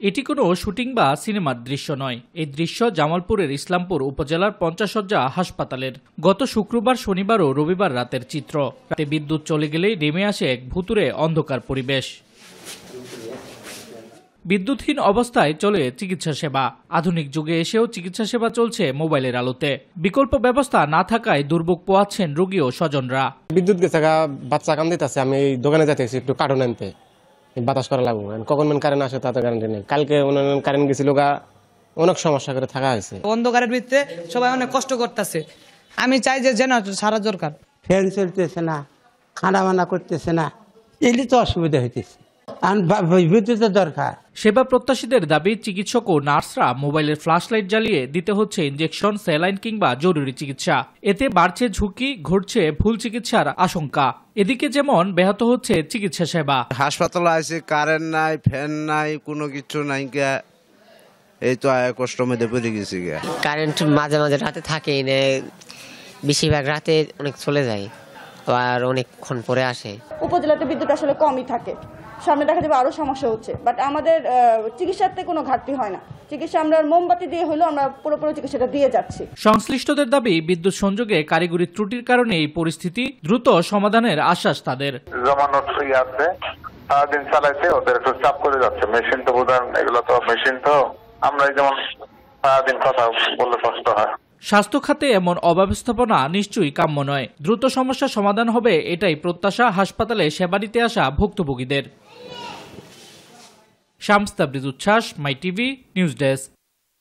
এটি কোনো শুটিং বা সিনেমার দৃশ্য নয়। এই দৃশ্য জামালপুরের ইসলামপুর উপজেলার 50 শয্যা হাসপাতালের। গত শুক্রবার, শনিবার ও রবিবার রাতের চিত্র। রাতে বিদ্যুৎ চলে গেলেই নেমে আসে এক ভুতুড়ে অন্ধকার পরিবেশ। বিদ্যুৎহীন অবস্থায় চলে চিকিৎসা সেবা। আধুনিক যুগে এসেও চিকিৎসা সেবা চলছে মোবাইলের আলোতে। বিকল্প ব্যবস্থা না থাকায় দুর্ভোগ পোহাচ্ছেন রোগী ও স্বজনরা। বিদ্যুৎ গেছে, বাচ্চা কান দিতেছে, আমি এই দোকানে যাইতেছি একটু কার্টুন আনতে, বাতাস করা লাগবো। কখন কারেন্ট আসে তাতে গ্যারান্টি নেই। কালকে কারেন্ট গেছিল, অনেক সমস্যা করে থাকা হয়েছে। অন্ধকারের ভিতরে সবাই অনেক কষ্ট করতেছে। আমি চাই যে জেনারেটর সারা দরকার। ফ্যান চলতেছে না, খানা বানা করতেছে না, এলি তো অসুবিধা হইতেছে। বিদ্যুতের দরকার। সেবা প্রত্যাশীদের দাবি, চিকিৎসক ও নার্সরা মোবাইলের ফ্ল্যাশ লাইট জ্বালিয়ে দিতে হচ্ছে ইনজেকশন, স্যালাইন কিংবা জরুরি চিকিৎসা। এতে বাড়ছে ঝুঁকি, ঘটছে ভুল চিকিৎসার আশঙ্কা। এদিকে যেমন ব্যাহত হচ্ছে চিকিৎসা সেবা। হাসপাতালে আছে, কারেন্ট নাই, ফ্যান নাই, কোনো কিছু নাই। এই তো কষ্ট মধ্যে পড়ে গেছি। কারেন্ট মাঝে মাঝে রাতে থাকেই না, বেশিরভাগ রাতে অনেক চলে যায়, আর অনেকক্ষণ পরে আসে। উপজেলাতে বিদ্যুৎ আসলে কমই থাকে, সামনে দেখা যাবে আরো সমস্যা হচ্ছে। বাট আমাদের চিকিৎসাতে কোনো ঘাটতি হয় না। চিকিৎসা আমরা মোমবাতি দিয়ে হলেও আমরা পুরোপুরি চিকিৎসাটা দিয়ে যাচ্ছি। সংশ্লিষ্টদের দাবি, বিদ্যুৎ সংযোগে কারিগরি ত্রুটির কারণে এই পরিস্থিতি। দ্রুত সমাধানের আশ্বাস তাদের। জমানোর আছে, সারাদিন চালাইছে, ওদের একটু চাপ করে যাচ্ছে। মেশিন তো বোঝান, এগুলো তো মেশিন, তো আমরা যেমন সারাদিন কথা বললে কষ্ট হয়। স্বাস্থ্য খাতে এমন অব্যবস্থাপনা নিশ্চয়ই কাম্য নয়। দ্রুত সমস্যা সমাধান হবে, এটাই প্রত্যাশা হাসপাতালে সেবা নিতে আসা ভুক্তভোগীদের। শামস তাবরিজ উচ্ছ্বাস, মাই টিভি নিউজ ডেস্ক।